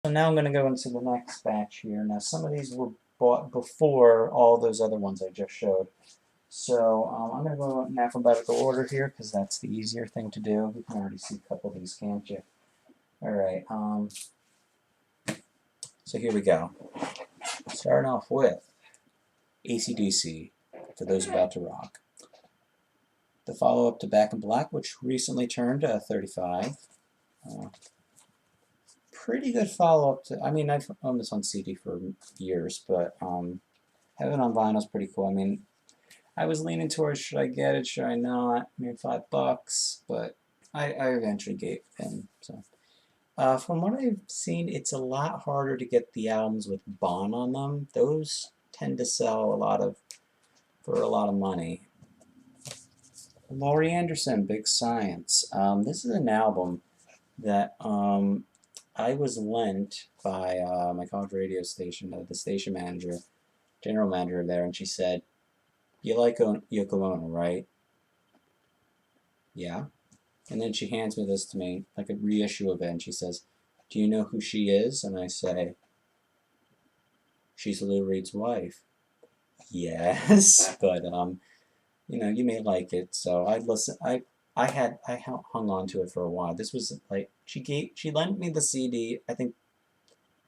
So now I'm going to go into the next batch here. Now some of these were bought before all those other ones I just showed. So I'm going to go in alphabetical order here because that's the easier thing to do. You can already see a couple of these, can't you? Alright, so here we go. Starting off with ACDC, For Those About to Rock. The follow-up to Back in Black, which recently turned 35. Pretty good follow-up to, I mean, I've owned this on CD for years, but having it on vinyl is pretty cool. I mean, I was leaning towards, should I get it, should I not? I mean, $5, but I eventually gave in. So, from what I've seen, it's a lot harder to get the albums with Bond on them. Those tend to sell for a lot of money. Laurie Anderson, Big Science. This is an album that I was lent by my college radio station, the station manager, general manager there, and she said, "You like Yoko Ono, right?" "Yeah." And then she hands me this to me, like a reissue of it, and she says, "Do you know who she is?" And I say, "She's Lou Reed's wife." "Yes," but you know, you may like it. So I listen. I hung on to it for a while. This was like she lent me the CD. I think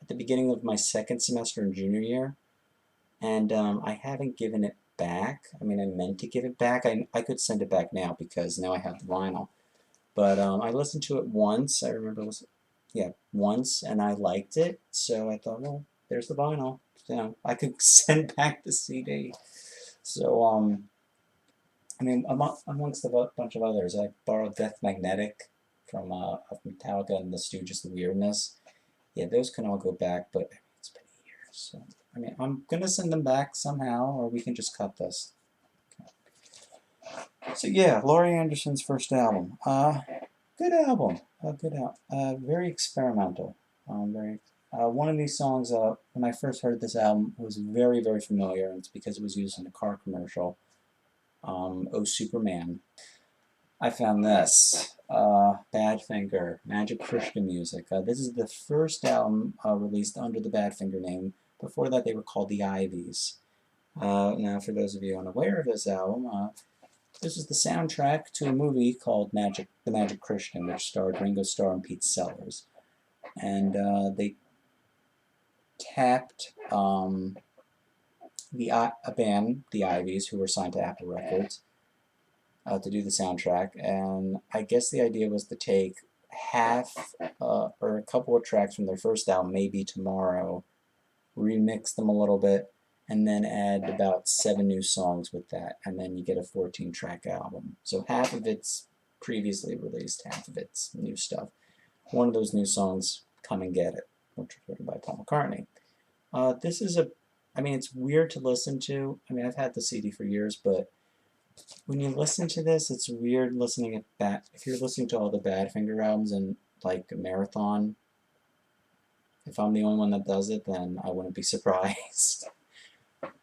at the beginning of my second semester in junior year, and I haven't given it back. I mean, I meant to give it back. I could send it back now because now I have the vinyl. But I listened to it once. I remember yeah, once, and I liked it. So I thought, well, there's the vinyl. You know, I could send back the CD. So I mean, amongst a bunch of others, I borrowed Death Magnetic from of Metallica and the Stooges, The Weirdness. Yeah, those can all go back, but it's been years. So I mean, I'm gonna send them back somehow, or we can just cut this. So yeah, Laurie Anderson's first album. Good album. Good album. Very experimental. Very. One of these songs, when I first heard this album, was very, very familiar, and it's because it was used in a car commercial. Oh Superman. I found this. Badfinger, Magic Christian Music. This is the first album released under the Badfinger name. Before that, they were called the Ivies. Now, for those of you unaware of this album, this is the soundtrack to a movie called The Magic Christian, which starred Ringo Starr and Pete Sellers. And they tapped a band, the Ivies, who were signed to Apple Records, to do the soundtrack. And I guess the idea was to take half or a couple of tracks from their first album, Maybe Tomorrow, remix them a little bit, and then add about 7 new songs with that, and then you get a 14-track album. So half of it's previously released, half of it's new stuff. One of those new songs, Come and Get It, which was written by Paul McCartney. This is I mean, it's weird to listen to. I mean, I've had the CD for years, but when you listen to this, it's weird listening at that. If you're listening to all the Badfinger albums and like a marathon, if I'm the only one that does it, then I wouldn't be surprised.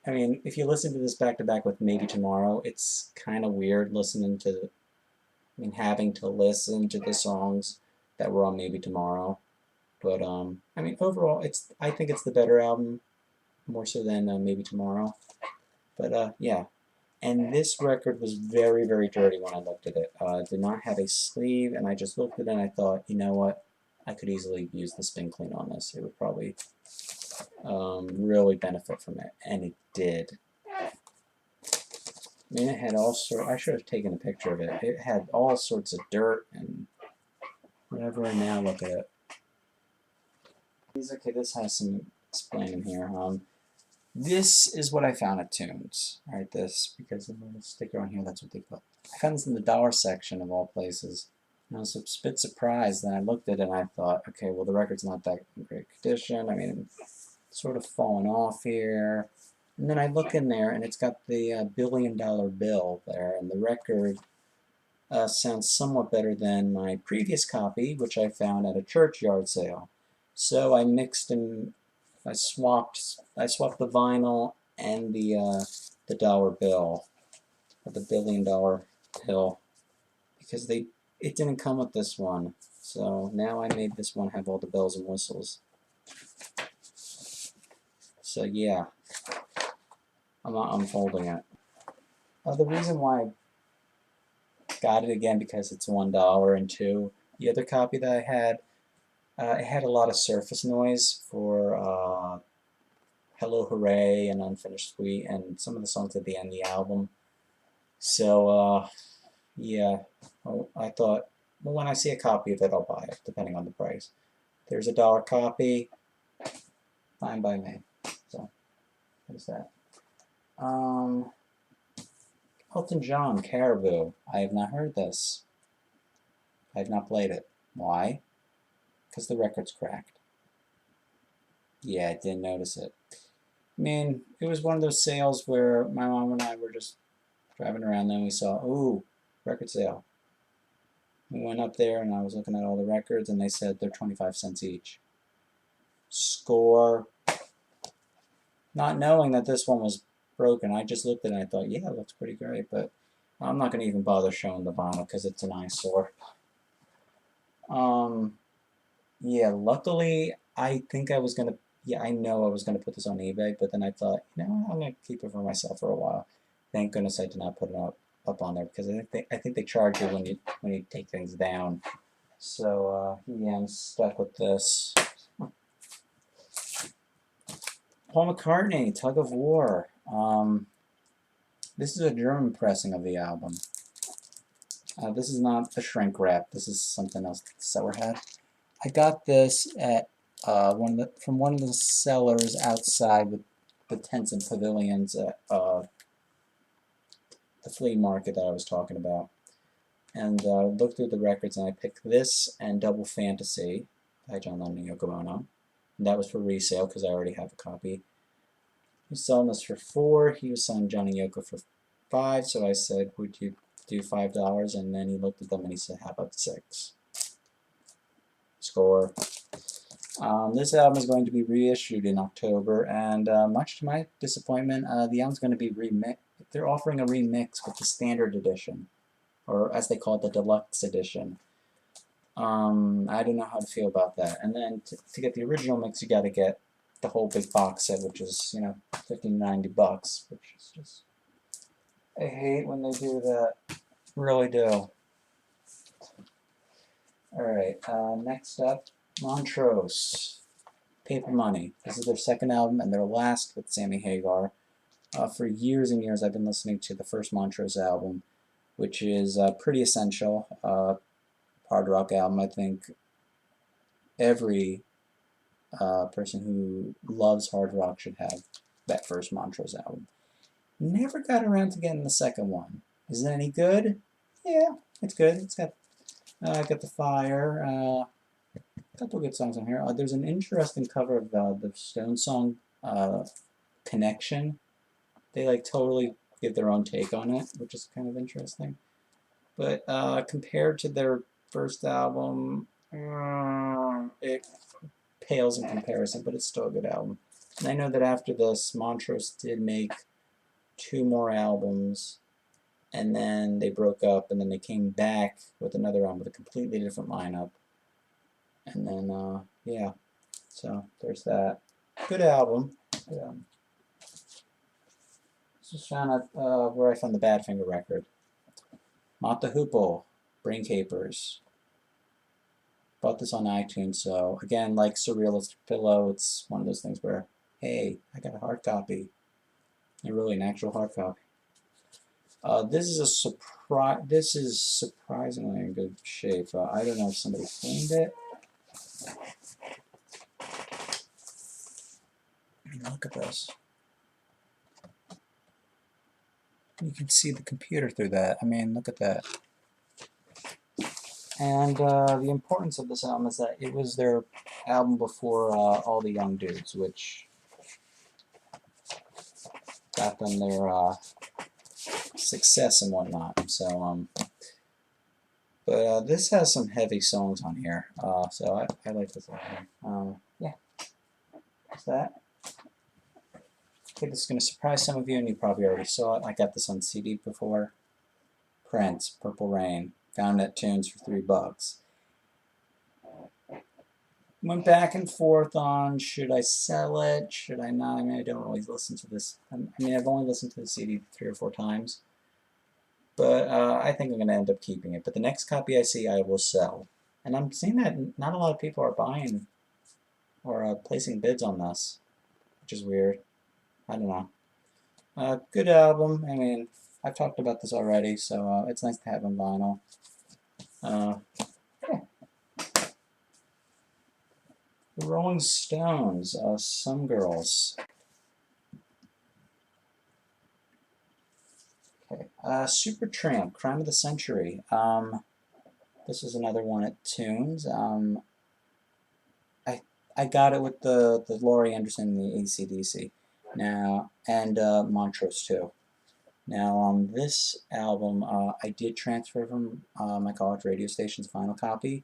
I mean, if you listen to this back to back with Maybe Tomorrow, it's kind of weird listening to, I mean, having to listen to the songs that were on Maybe Tomorrow. But I mean, overall, I think it's the better album, more so than Maybe Tomorrow. But yeah, and this record was very, very dirty when I looked at it. It did not have a sleeve, and I just looked at it and I thought, you know what? I could easily use the spin clean on this. It would probably really benefit from it, and it did. I mean, it had all sorts. I should have taken a picture of it. It had all sorts of dirt and whatever. And now look at it. Okay, this has some explaining here. This is what I found at Tunes. Right, this because the little sticker on here. That's what they put. I found this in the dollar section of all places. And I was a bit surprised. Then I looked at it and I thought, okay, well the record's not that in great condition. I mean, it's sort of fallen off here. And then I look in there, and it's got the $1 billion bill there, and the record sounds somewhat better than my previous copy, which I found at a churchyard sale. So I mixed and I swapped the vinyl and the dollar bill, or the $1 billion bill, because it didn't come with this one. So now I made this one have all the bells and whistles. So yeah, I'm not unfolding it. The reason why I got it again because it's $1, and two, the other copy that I had, it had a lot of surface noise for Hello Hooray and Unfinished Suite and some of the songs at the end of the album. So yeah, well, I thought, well, when I see a copy of it, I'll buy it, depending on the price. There's a $1 copy, fine by me. So there's that. Elton John, Caribou. I have not heard this. I have not played it. Why? Because the record's cracked. Yeah, I didn't notice it. I mean, it was one of those sales where my mom and I were just driving around, and we saw, ooh, record sale. We went up there, and I was looking at all the records, and they said they're 25 cents each. Score. Not knowing that this one was broken, I just looked at it and I thought, yeah, it looks pretty great, but I'm not going to even bother showing the vinyl because it's an eyesore. Yeah, luckily, I think I was going to, yeah, I know I was going to put this on eBay, but then I thought, you know, I'm going to keep it for myself for a while. Thank goodness I did not put it up on there because I think they charge you when you take things down. So, yeah, I'm stuck with this. Paul McCartney, Tug of War. This is a German pressing of the album. This is not a shrink wrap. This is something else that the seller had. I got this at from one of the sellers outside with the tents and pavilions at the flea market that I was talking about. And looked through the records, and I picked this and Double Fantasy by John Lennon and Yoko Ono. And that was for resale because I already have a copy. He was selling this for $4. He was selling John and Yoko for $5. So I said, would you do $5? And then he looked at them and he said, how about $6? Score. This album is going to be reissued in October, and much to my disappointment, the album's going to be remixed. They're offering a remix with the standard edition, or as they call it, the deluxe edition. I don't know how to feel about that. And then to get the original mix, you got to get the whole big box set, which is, you know, $50-$90, which is just, I hate when they do that. Really do. Alright, next up, Montrose. Paper Money. This is their second album and their last with Sammy Hagar. For years and years I've been listening to the first Montrose album, which is pretty essential. Hard rock album. I think every person who loves hard rock should have that first Montrose album. Never got around to getting the second one. Is it any good? Yeah, it's good. It's got the Fire. A couple good songs on here. There's an interesting cover of the Stones song Connection. They like totally give their own take on it, which is kind of interesting. But compared to their first album, it pales in comparison, but it's still a good album. And I know that after this, Montrose did make 2 more albums, and then they broke up, and then they came back with another album with a completely different lineup. And then, yeah, so there's that. Good album. Good album. Just found out where I found the Badfinger record. Not the Hoople, Brain Capers. Bought this on iTunes, so again, like Surrealist Pillow, it's one of those things where, hey, I got a hard copy. And really an actual hard copy. This is a surprise. This is surprisingly in good shape. I don't know if somebody cleaned it. Look at this. You can see the computer through that. I mean, look at that. And the importance of this album is that it was their album before All the Young Dudes, which got them their success and whatnot. So, but this has some heavy songs on here. So I like this album. Yeah, that's that. I think this is going to surprise some of you, and you probably already saw it. I got this on CD before. Prince, Purple Rain. Found at Tunes for $3. Went back and forth on should I sell it, should I not. I mean, I don't always listen to this. I mean, I've only listened to the CD 3 or 4 times, but I think I'm going to end up keeping it. But the next copy I see, I will sell. And I'm seeing that not a lot of people are buying or placing bids on this, which is weird. I don't know. Good album. I mean, I've talked about this already, so it's nice to have on vinyl. Yeah. The Rolling Stones, Some Girls. Okay. Supertramp, Crime of the Century. This is another one at Tunes. I got it with the Laurie Anderson and the ACDC. Now, and Montrose too. Now, this album, I did transfer from my college radio station's vinyl copy.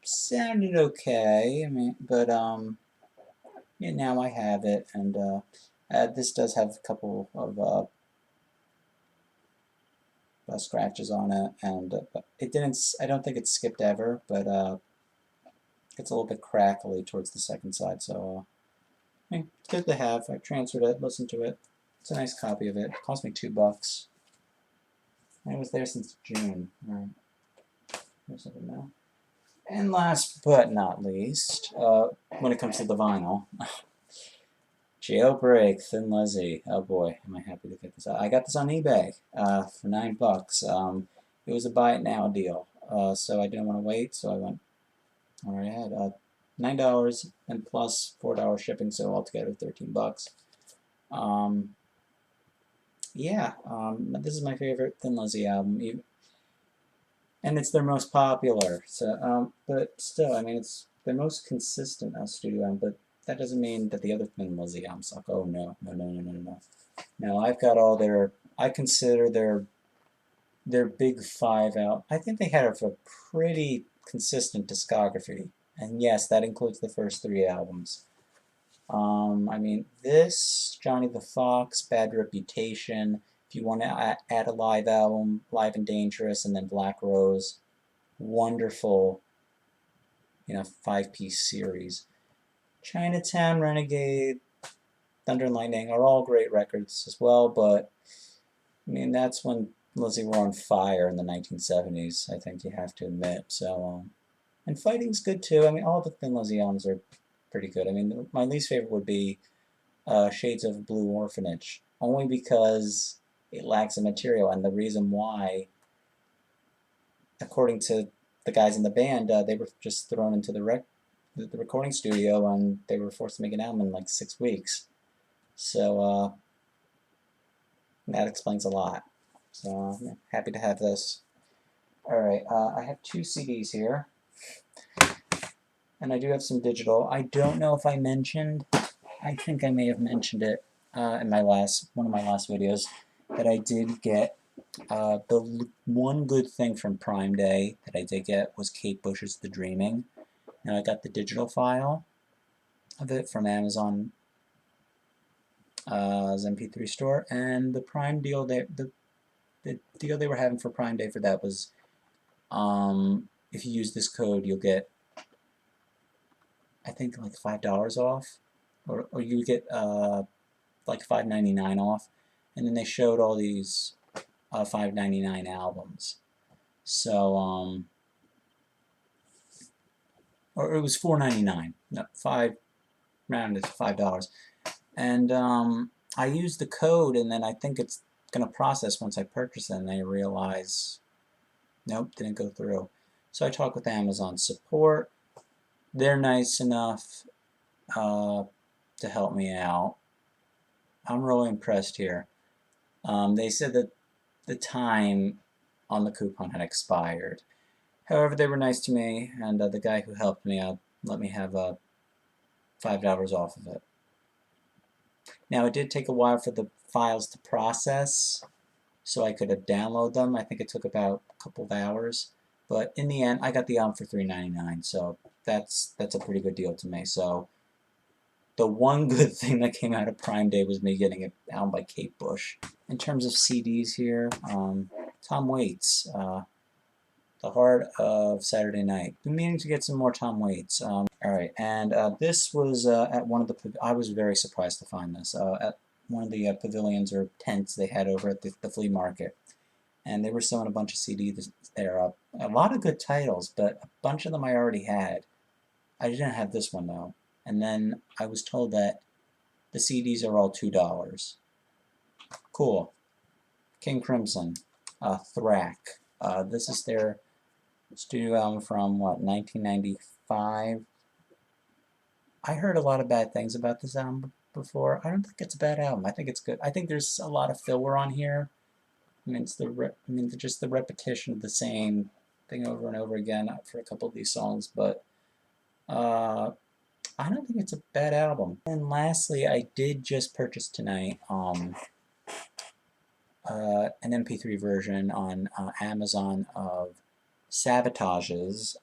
Sounded okay, I mean, but yeah, now I have it, and this does have a couple of scratches on it, and it didn't. I don't think it skipped ever, but it's a little bit crackly towards the second side, so it's good to have. I transferred it, listened to it. It's a nice copy of it. It cost me $2. I was there since June. All right, there's something now. And last but not least, when it comes to the vinyl, Jailbreak, Thin Lizzy. Oh boy, am I happy to get this out. I got this on eBay for $9. It was a buy it now deal, so I didn't want to wait, so I went right ahead. $9 and plus $4 shipping, so altogether $13. Yeah, this is my favorite Thin Lizzy album, and it's their most popular. So, but still, I mean, it's their most consistent studio album. But that doesn't mean that the other Thin Lizzy albums suck. Oh no, no, no, no, no, no. No, I've got all their. I consider their big five out. I think they have a pretty consistent discography, and yes, that includes the first 3 albums. I mean, this, Johnny the Fox, Bad Reputation, if you want to add a live album, Live and Dangerous, and then Black Rose, wonderful, 5-piece series. Chinatown, Renegade, Thunder and Lightning are all great records as well, but, I mean, that's when Lizzy were on fire in the 1970s, I think you have to admit, so, and Fighting's good too. I mean, all the Thin Lizzy albums are pretty good. I mean, my least favorite would be Shades of Blue Orphanage, only because it lacks the material, and the reason why, according to the guys in the band, they were just thrown into the recording studio, and they were forced to make an album in like 6 weeks. So that explains a lot. So yeah, happy to have this. All right, I have 2 CDs here, and I do have some digital. I don't know if I mentioned. I think I may have mentioned it in one of my last videos, that I did get. The one good thing from Prime Day that I did get was Kate Bush's The Dreaming. Now I got the digital file of it from Amazon MP3 store, and the Prime deal the deal they were having for Prime Day for that was, if you use this code, you'll get, I think, like $5 off, or you get like $5.99 off, and then they showed all these $5.99 albums. So or it was $4.99. No, rounded to $5. And I used the code, and then I think it's gonna process once I purchase it, and I realize, nope, didn't go through. So I talked with Amazon support. They're nice enough to help me out. I'm really impressed here. They said that the time on the coupon had expired. However, they were nice to me, and the guy who helped me out let me have $5 off of it. Now, it did take a while for the files to process, so I could download them. I think it took about a couple of hours, but in the end, I got the album for $3.99, so that's a pretty good deal to me. So the one good thing that came out of Prime Day was me getting an album by Kate Bush. In terms of CDs here, Tom Waits, the The Heart of Saturday Night. Been meaning to get some more Tom Waits. Alright, and this was at one of the, I was very surprised to find this, at one of the pavilions or tents they had over at the flea market. And they were selling a bunch of CDs there. A lot of good titles, but a bunch of them I already had. I didn't have this one though. And then I was told that the CDs are all $2. Cool. King Crimson, Thrack. This is their studio album from, what, 1995? I heard a lot of bad things about this album before. I don't think it's a bad album. I think it's good. I think there's a lot of filler on here. I mean, it's just the repetition of the same thing over and over again for a couple of these songs, but I don't think it's a bad album. And lastly, I did just purchase tonight an MP3 version on Amazon of Savage's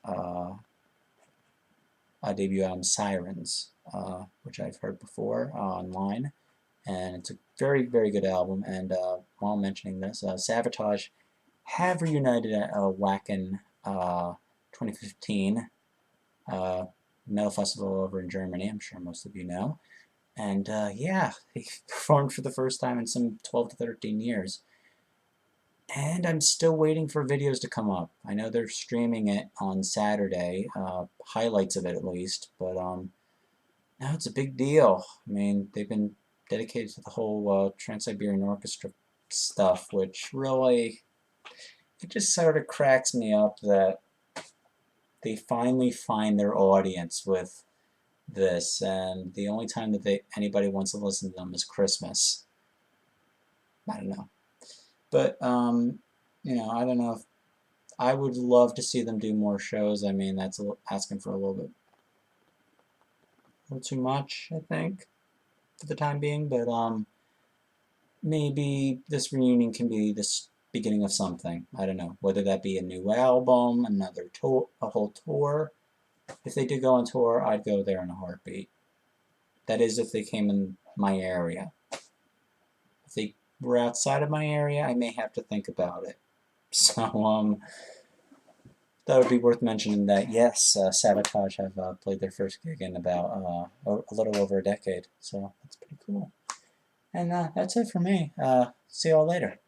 debut album Sirens, which I've heard before online, and it's a very, very good album. And while mentioning this, Sabotage have reunited at Wacken 2015 metal festival over in Germany. I'm sure most of you know. And yeah, they performed for the first time in some 12 to 13 years. And I'm still waiting for videos to come up. I know they're streaming it on Saturday, highlights of it at least, but now it's a big deal. I mean, they've been dedicated to the whole Trans-Siberian Orchestra stuff, which really, it just sort of cracks me up that they finally find their audience with this, and the only time that anybody wants to listen to them is Christmas. I don't know. But, you know, I don't know if I would love to see them do more shows. I mean, that's asking for a little too much, I think, for the time being. But maybe this reunion can be this beginning of something. I don't know, whether that be a new album, another tour, a whole tour. If they did go on tour, I'd go there in a heartbeat. That is, if they came in my area. If they were outside of my area, I may have to think about it. So, that would be worth mentioning that, yes, Sabotage have played their first gig in about a little over a decade. So, that's pretty cool. And that's it for me. See y'all later.